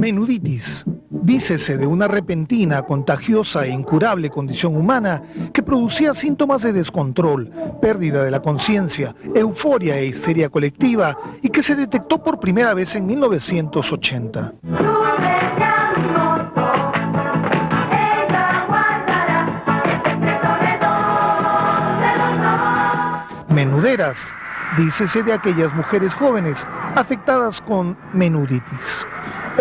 Menuditis. Dícese de una repentina, contagiosa e incurable condición humana que producía síntomas de descontrol, pérdida de la conciencia, euforia e histeria colectiva y que se detectó por primera vez en 1980. Menuderas. Dícese de aquellas mujeres jóvenes afectadas con menuditis.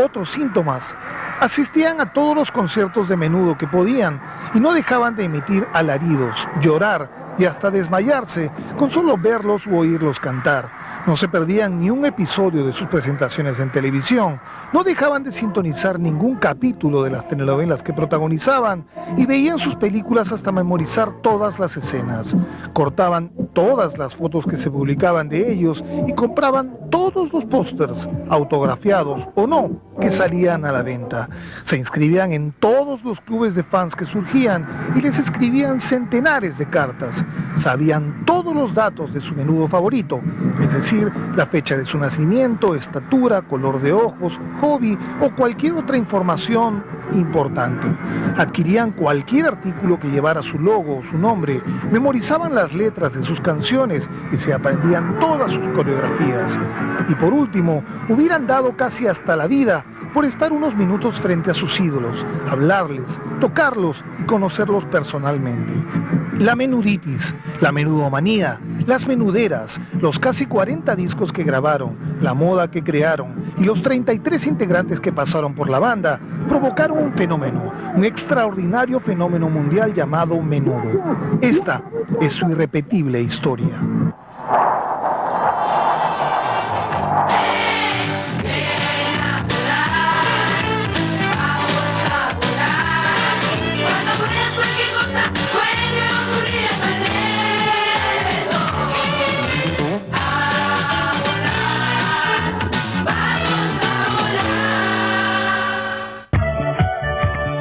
Otros síntomas: asistían a todos los conciertos de menudo que podían y no dejaban de emitir alaridos, llorar y hasta desmayarse con solo verlos u oírlos cantar. No se perdían ni un episodio de sus presentaciones en televisión, no dejaban de sintonizar ningún capítulo de las telenovelas que protagonizaban y veían sus películas hasta memorizar todas las escenas. Cortaban todas las fotos que se publicaban de ellos y compraban todos los pósters, autografiados o no, que salían a la venta. Se inscribían en todos los clubes de fans que surgían y les escribían centenares de cartas. Sabían todos los datos de su menudo favorito, es decir, la fecha de su nacimiento, estatura, color de ojos, hobby o cualquier otra información importante. Adquirían cualquier artículo que llevara su logo o su nombre, memorizaban las letras de sus canciones y se aprendían todas sus coreografías. Y por último, hubieran dado casi hasta la vida por estar unos minutos frente a sus ídolos, hablarles, tocarlos y conocerlos personalmente. La menuditis, la menudomanía, las menuderas, los casi 40 discos que grabaron, la moda que crearon y los 33 integrantes que pasaron por la banda provocaron un fenómeno, un extraordinario fenómeno mundial llamado menudo. Esta es su irrepetible historia.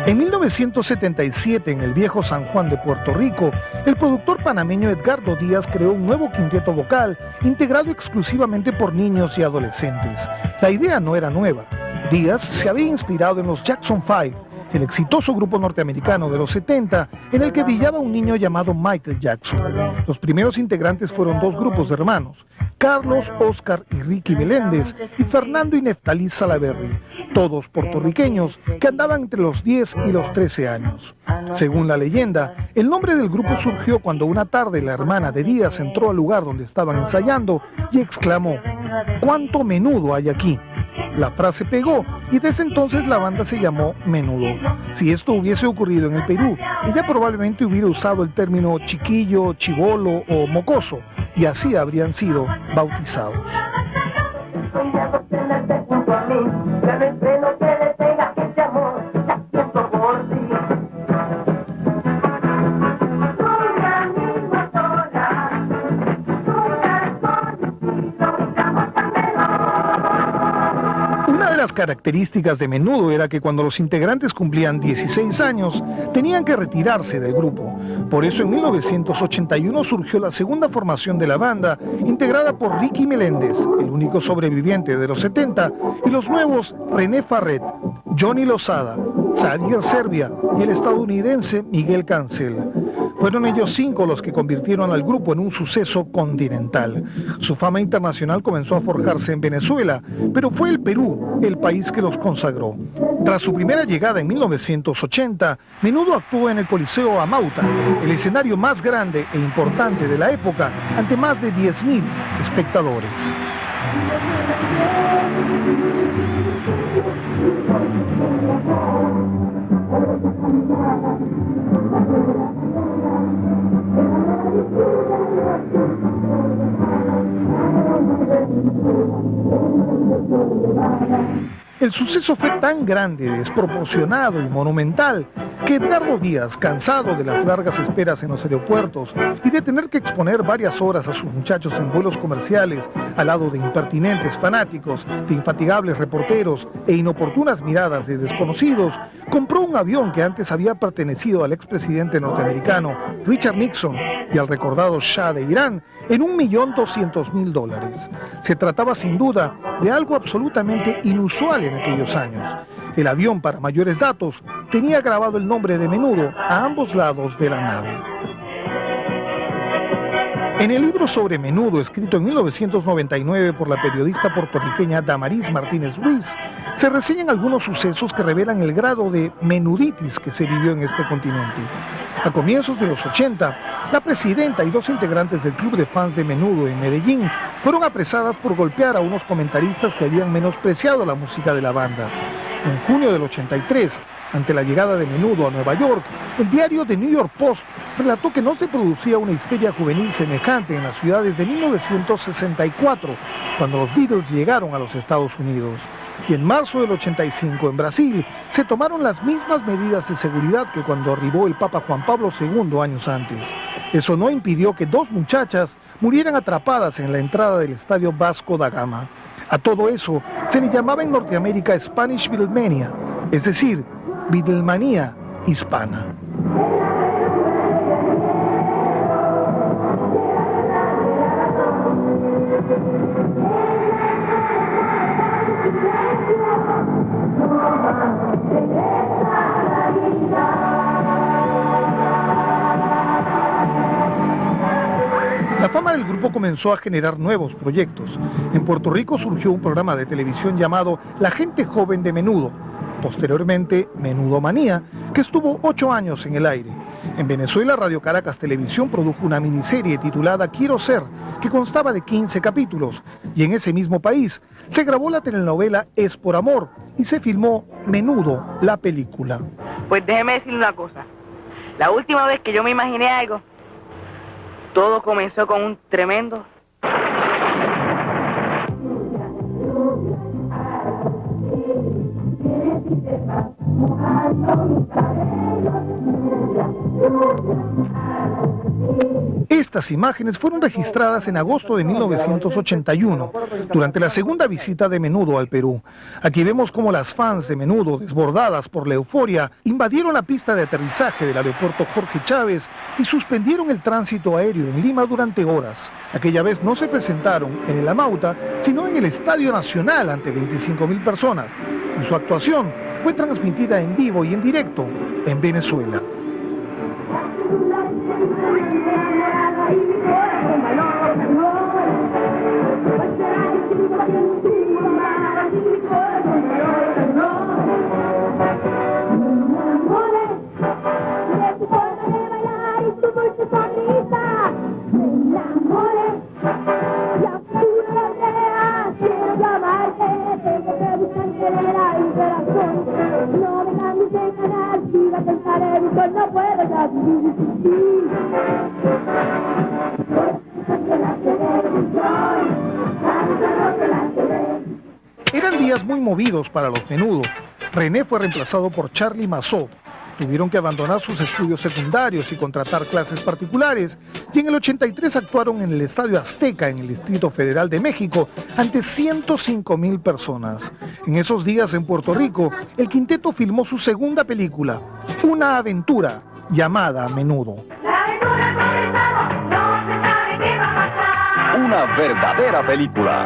En 1977, en el viejo San Juan de Puerto Rico, el productor panameño Edgardo Díaz creó un nuevo quinteto vocal integrado exclusivamente por niños y adolescentes. La idea no era nueva. Díaz se había inspirado en los Jackson 5, el exitoso grupo norteamericano de los 70, en el que brillaba un niño llamado Michael Jackson. Los primeros integrantes fueron dos grupos de hermanos, Carlos, Oscar y Ricky Meléndez, y Fernando y Neftalí Salaverry, todos puertorriqueños que andaban entre los 10 y los 13 años. Según la leyenda, el nombre del grupo surgió cuando una tarde la hermana de Díaz entró al lugar donde estaban ensayando y exclamó: "¿Cuánto menudo hay aquí?". La frase pegó y desde entonces la banda se llamó Menudo. Si esto hubiese ocurrido en el Perú, ella probablemente hubiera usado el término chiquillo, chibolo o mocoso, y así habrían sido bautizados. Las características de Menudo era que cuando los integrantes cumplían 16 años, tenían que retirarse del grupo. Por eso en 1981 surgió la segunda formación de la banda, integrada por Ricky Meléndez, el único sobreviviente de los 70, y los nuevos René Farret, Johnny Lozada, Xavier Serbia y el estadounidense Miguel Cancel. Fueron ellos 5 los que convirtieron al grupo en un suceso continental. Su fama internacional comenzó a forjarse en Venezuela, pero fue el Perú el país que los consagró. Tras su primera llegada en 1980, Menudo actuó en el Coliseo Amauta, el escenario más grande e importante de la época, ante más de 10.000 espectadores. El suceso fue tan grande, desproporcionado y monumental que Edgardo Díaz, cansado de las largas esperas en los aeropuertos y de tener que exponer varias horas a sus muchachos en vuelos comerciales al lado de impertinentes fanáticos, de infatigables reporteros e inoportunas miradas de desconocidos, compró un avión que antes había pertenecido al expresidente norteamericano Richard Nixon y al recordado Shah de Irán en $1.200.000. Se trataba sin duda de algo absolutamente inusual en aquellos años. El avión, para mayores datos, tenía grabado el nombre de Menudo a ambos lados de la nave. En el libro sobre Menudo, escrito en 1999 por la periodista puertorriqueña Damaris Martínez Ruiz, se reseñan algunos sucesos que revelan el grado de menuditis que se vivió en este continente. A comienzos de los 80, la presidenta y 2 integrantes del club de fans de Menudo en Medellín fueron apresadas por golpear a unos comentaristas que habían menospreciado la música de la banda. En junio del 83, ante la llegada de Menudo a Nueva York, el diario The New York Post relató que no se producía una histeria juvenil semejante en las ciudades de 1964, cuando los Beatles llegaron a los Estados Unidos. Y en marzo del 85, en Brasil, se tomaron las mismas medidas de seguridad que cuando arribó el Papa Juan Pablo II años antes. Eso no impidió que 2 muchachas murieran atrapadas en la entrada del estadio Vasco da Gama. A todo eso se le llamaba en Norteamérica Spanish Beatlemania, es decir, Beatlemanía hispana. La fama del grupo comenzó a generar nuevos proyectos. En Puerto Rico surgió un programa de televisión llamado La Gente Joven de Menudo, posteriormente Menudo Manía, que estuvo 8 años en el aire. En Venezuela, Radio Caracas Televisión produjo una miniserie titulada Quiero Ser, que constaba de 15 capítulos, y en ese mismo país se grabó la telenovela Es por Amor y se filmó Menudo, la película. Pues déjeme decirle una cosa, la última vez que yo me imaginé algo, todo comenzó con un tremendo... Estas imágenes fueron registradas en agosto de 1981, durante la segunda visita de Menudo al Perú. Aquí vemos cómo las fans de Menudo, desbordadas por la euforia, invadieron la pista de aterrizaje del aeropuerto Jorge Chávez y suspendieron el tránsito aéreo en Lima durante horas. Aquella vez no se presentaron en el Amauta, sino en el Estadio Nacional ante 25.000 personas, y su actuación fue transmitida en vivo y en directo en Venezuela. Eran días muy movidos para los Menudo. René fue reemplazado por Charly Mazzò. Tuvieron que abandonar sus estudios secundarios y contratar clases particulares, y en el 83 actuaron en el Estadio Azteca en el Distrito Federal de México ante 105.000 personas. En esos días en Puerto Rico, el quinteto filmó su segunda película, una aventura llamada Menudo. Una verdadera película.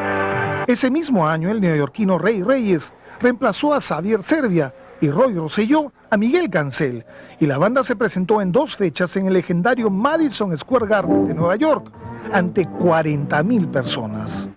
Ese mismo año, el neoyorquino Rey Reyes reemplazó a Xavier Servia y Roy Rosselló a Miguel Cancel, y la banda se presentó en 2 fechas en el legendario Madison Square Garden de Nueva York ante 40.000 personas.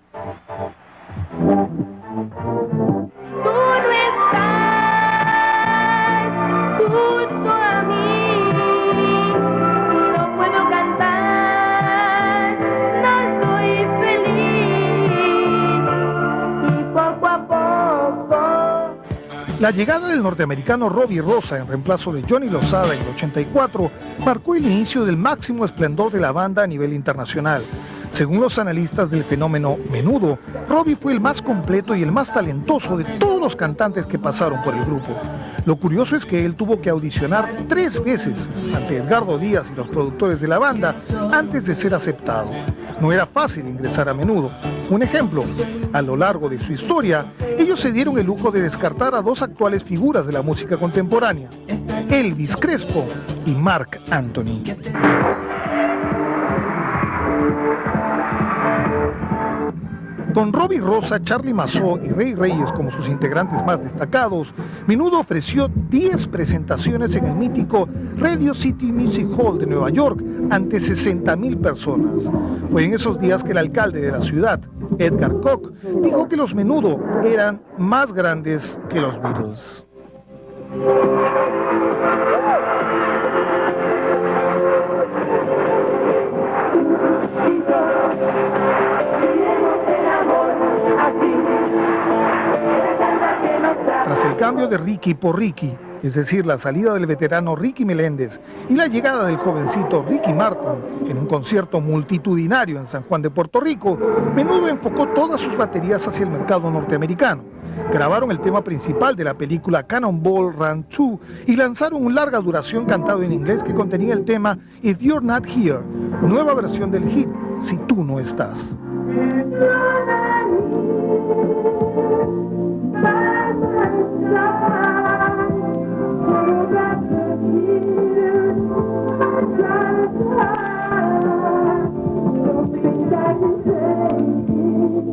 La llegada del norteamericano Robbie Rosa en reemplazo de Johnny Lozada en el 84 marcó el inicio del máximo esplendor de la banda a nivel internacional. Según los analistas del fenómeno Menudo, Robbie fue el más completo y el más talentoso de todos los cantantes que pasaron por el grupo. Lo curioso es que él tuvo que audicionar 3 veces ante Edgardo Díaz y los productores de la banda antes de ser aceptado. No era fácil ingresar a Menudo. Un ejemplo, a lo largo de su historia, ellos se dieron el lujo de descartar a 2 actuales figuras de la música contemporánea, Elvis Crespo y Marc Anthony. Con Robbie Rosa, Charlie Mazzò y Ray Reyes como sus integrantes más destacados, Menudo ofreció 10 presentaciones en el mítico Radio City Music Hall de Nueva York ante 60,000 personas. Fue en esos días que el alcalde de la ciudad, Edgar Koch, dijo que los Menudo eran más grandes que los Beatles. Tras el cambio de Ricky por Ricky, es decir, la salida del veterano Ricky Meléndez y la llegada del jovencito Ricky Martin en un concierto multitudinario en San Juan de Puerto Rico, Menudo enfocó todas sus baterías hacia el mercado norteamericano. Grabaron el tema principal de la película Cannonball Run 2 y lanzaron un larga duración cantado en inglés que contenía el tema If You're Not Here, nueva versión del hit Si Tú No Estás.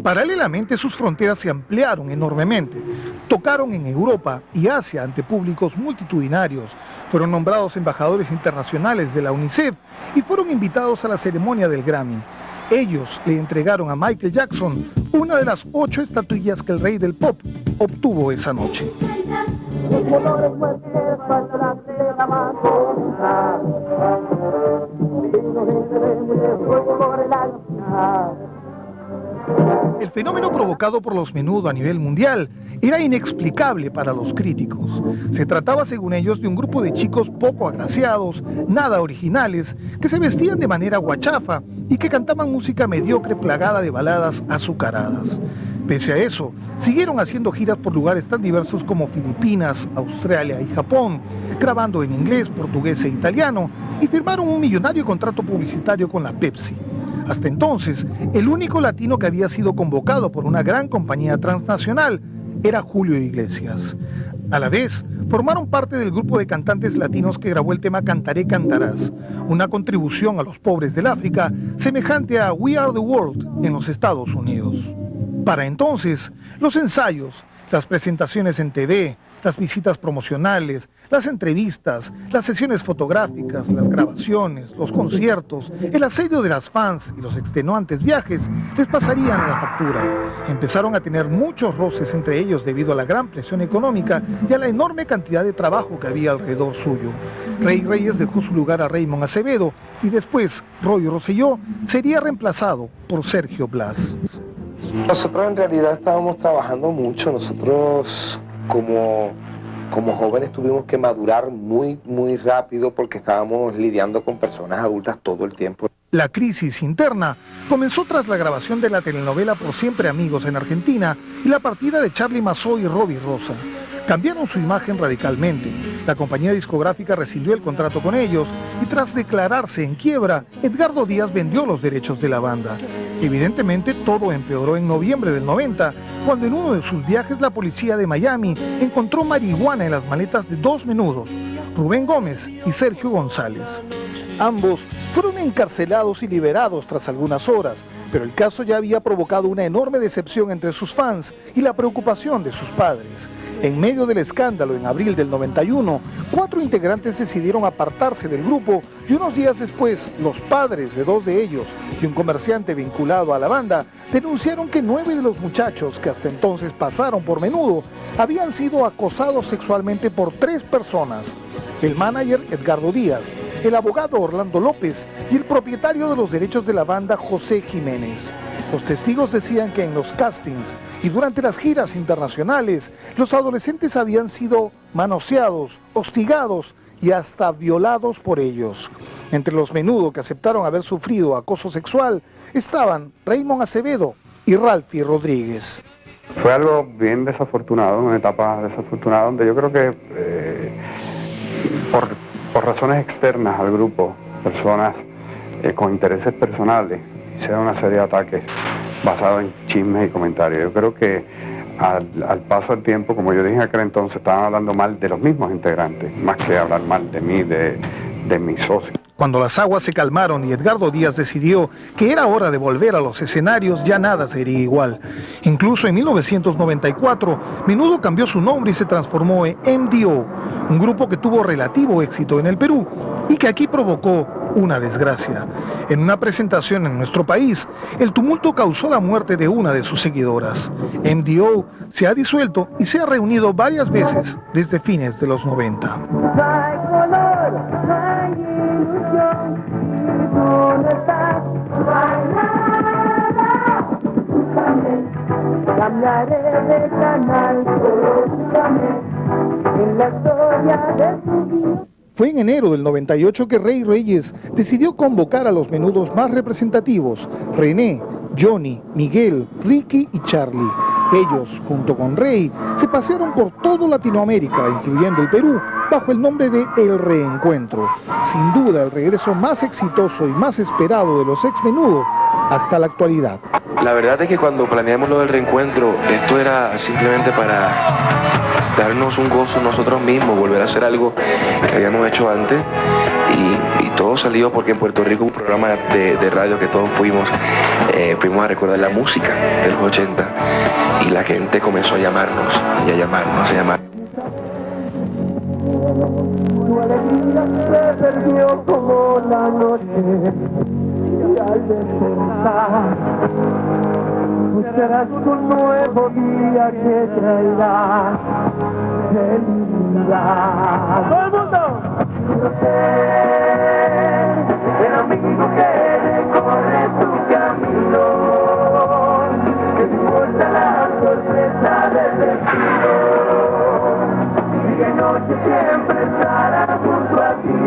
Paralelamente, sus fronteras se ampliaron enormemente. Tocaron en Europa y Asia ante públicos multitudinarios. Fueron nombrados embajadores internacionales de la UNICEF y fueron invitados a la ceremonia del Grammy. Ellos le entregaron a Michael Jackson una de las 8 estatuillas que el rey del pop obtuvo esa noche. El fenómeno provocado por los Menudo a nivel mundial era inexplicable para los críticos. Se trataba, según ellos, de un grupo de chicos poco agraciados, nada originales, que se vestían de manera guachafa y que cantaban música mediocre plagada de baladas azucaradas. Pese a eso, siguieron haciendo giras por lugares tan diversos como Filipinas, Australia y Japón, grabando en inglés, portugués e italiano, y firmaron un millonario contrato publicitario con la Pepsi. Hasta entonces, el único latino que había sido convocado por una gran compañía transnacional era Julio Iglesias. A la vez, formaron parte del grupo de cantantes latinos que grabó el tema Cantaré Cantarás, una contribución a los pobres del África semejante a We Are the World en los Estados Unidos. Para entonces, los ensayos, las presentaciones en TV, las visitas promocionales, las entrevistas, las sesiones fotográficas, las grabaciones, los conciertos, el asedio de las fans y los extenuantes viajes les pasarían la factura. Empezaron a tener muchos roces entre ellos debido a la gran presión económica y a la enorme cantidad de trabajo que había alrededor suyo. Ray Reyes dejó su lugar a Raymond Acevedo y después Roy Rosselló sería reemplazado por Sergio Blas. Nosotros en realidad estábamos trabajando mucho. Nosotros como jóvenes tuvimos que madurar muy rápido porque estábamos lidiando con personas adultas todo el tiempo. La crisis interna comenzó tras la grabación de la telenovela Por Siempre Amigos en Argentina y la partida de Charlie Mazzò y Robbie Rosa. Cambiaron su imagen radicalmente. La compañía discográfica rescindió el contrato con ellos y tras declararse en quiebra, Edgardo Díaz vendió los derechos de la banda. Evidentemente todo empeoró en noviembre del 90, cuando en uno de sus viajes la policía de Miami encontró marihuana en las maletas de 2 Menudos, Rubén Gómez y Sergio González. Ambos fueron encarcelados y liberados tras algunas horas, pero el caso ya había provocado una enorme decepción entre sus fans y la preocupación de sus padres. En medio del escándalo, en abril del 91, 4 integrantes decidieron apartarse del grupo y unos días después, los padres de 2 de ellos y un comerciante vinculado a la banda denunciaron que 9 de los muchachos que hasta entonces pasaron por Menudo habían sido acosados sexualmente por 3 personas: el manager Edgardo Díaz, el abogado Orlando López y el propietario de los derechos de la banda José Jiménez. Los testigos decían que en los castings y durante las giras internacionales, los adolescentes habían sido manoseados, hostigados y hasta violados por ellos. Entre los Menudo que aceptaron haber sufrido acoso sexual estaban Raymond Acevedo y Ralphie Rodríguez. Fue algo bien desafortunado, una etapa desafortunada donde yo creo que por razones externas al grupo, personas con intereses personales, hicieron una serie de ataques basados en chismes y comentarios. Yo creo que al paso del tiempo, como yo dije en aquel entonces, estaban hablando mal de los mismos integrantes, más que hablar mal de mí, de mis socios. Cuando las aguas se calmaron y Edgardo Díaz decidió que era hora de volver a los escenarios, ya nada sería igual. Incluso en 1994, Menudo cambió su nombre y se transformó en MDO, un grupo que tuvo relativo éxito en el Perú y que aquí provocó una desgracia. En una presentación en nuestro país, el tumulto causó la muerte de una de sus seguidoras. MDO se ha disuelto y se ha reunido varias veces desde fines de los 90. Cambiaré de canal, en la historia de tu vida. Fue en enero del 98 que Rey Reyes decidió convocar a los menudos más representativos, René, Johnny, Miguel, Ricky y Charlie. Ellos, junto con Rey, se pasearon por toda Latinoamérica, incluyendo el Perú, bajo el nombre de El Reencuentro. Sin duda, el regreso más exitoso y más esperado de los ex Menudo hasta la actualidad. La verdad es que cuando planeamos lo del reencuentro, esto era simplemente para darnos un gozo nosotros mismos, volver a hacer algo que habíamos hecho antes y todo salió porque en Puerto Rico un programa de radio que todos fuimos a recordar la música de los 80 y la gente comenzó a llamarnos y a llamarnos, a llamar. Tu alegría se perdió como la noche y al despertar buscarás un nuevo día que traerá felicidad. ¡Todo el mundo! El amigo que recorre tu camino, que no importa la sorpresa del destino, y de noche siempre estará junto a ti.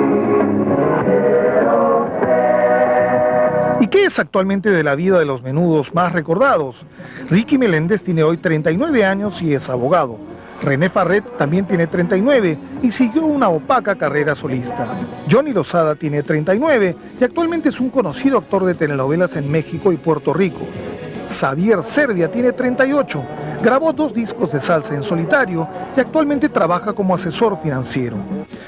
Quiero ser. ¿Y qué es actualmente de la vida de los menudos más recordados? Ricky Meléndez tiene hoy 39 años y es abogado. René Farret también tiene 39 y siguió una opaca carrera solista. Johnny Lozada tiene 39 y actualmente es un conocido actor de telenovelas en México y Puerto Rico. Xavier Serdia tiene 38, grabó 2 discos de salsa en solitario y actualmente trabaja como asesor financiero.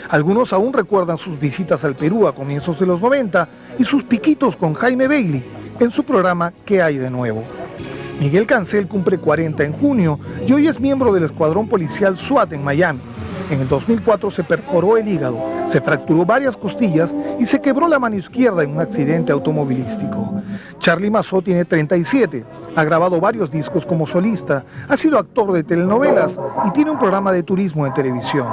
Algunos aún recuerdan sus visitas al Perú a comienzos de los 90 y sus piquitos con Jaime Bailey en su programa ¿Qué hay de nuevo? Miguel Cancel cumple 40 en junio y hoy es miembro del escuadrón policial SWAT en Miami. En el 2004 se perforó el hígado, se fracturó varias costillas y se quebró la mano izquierda en un accidente automovilístico. Charly Mazó tiene 37, ha grabado varios discos como solista, ha sido actor de telenovelas y tiene un programa de turismo en televisión.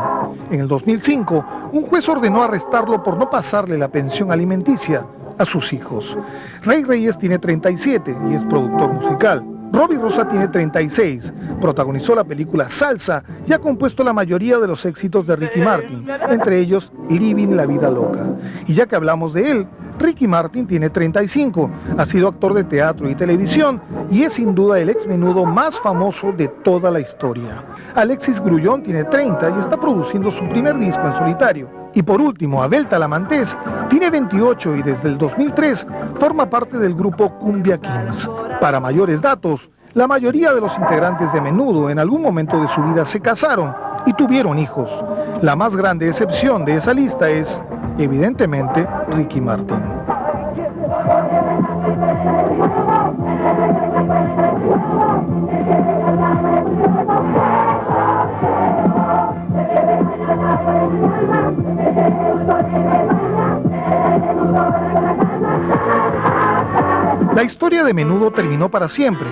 En el 2005, un juez ordenó arrestarlo por no pasarle la pensión alimenticia a sus hijos. Rey Reyes tiene 37 y es productor musical. Robbie Rosa tiene 36, protagonizó la película Salsa y ha compuesto la mayoría de los éxitos de Ricky Martin, entre ellos Living la Vida Loca. Y ya que hablamos de él, Ricky Martin tiene 35, ha sido actor de teatro y televisión y es sin duda el ex Menudo más famoso de toda la historia. Alexis Grullón tiene 30 y está produciendo su primer disco en solitario. Y por último, Abel Talamantes tiene 28 y desde el 2003 forma parte del grupo Cumbia Kings. Para mayores datos, la mayoría de los integrantes de Menudo en algún momento de su vida se casaron y tuvieron hijos. La más grande excepción de esa lista es, evidentemente, Ricky Martin. La historia de Menudo terminó para siempre.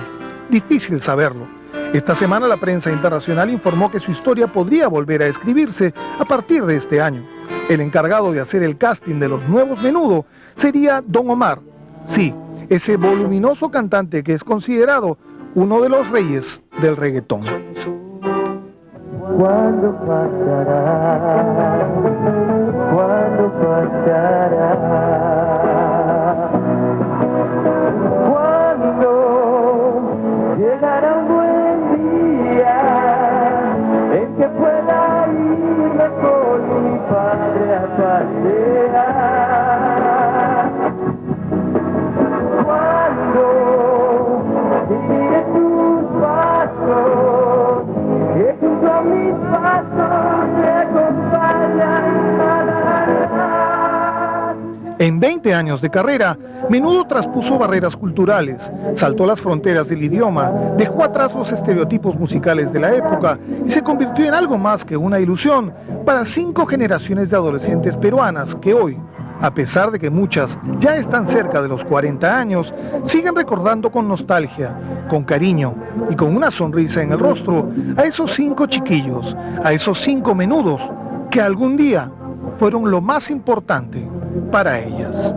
Difícil saberlo. Esta semana la prensa internacional informó que su historia podría volver a escribirse a partir de este año. El encargado de hacer el casting de los nuevos Menudo sería Don Omar. Sí, ese voluminoso cantante que es considerado uno de los reyes del reggaetón. ¿Cuándo pasará? ¿Cuándo pasará? ¿Cuándo llegará un buen día en que pueda irme con mi padre a pasear? ¿Cuándo seguiré tus pasos? Que junto a mis pasos me acompañan. En 20 años de carrera, Menudo traspuso barreras culturales, saltó las fronteras del idioma, dejó atrás los estereotipos musicales de la época y se convirtió en algo más que una ilusión para 5 generaciones de adolescentes peruanas que hoy, a pesar de que muchas ya están cerca de los 40 años, siguen recordando con nostalgia, con cariño y con una sonrisa en el rostro a esos 5 chiquillos, a esos 5 menudos que algún día fueron lo más importante para ellas.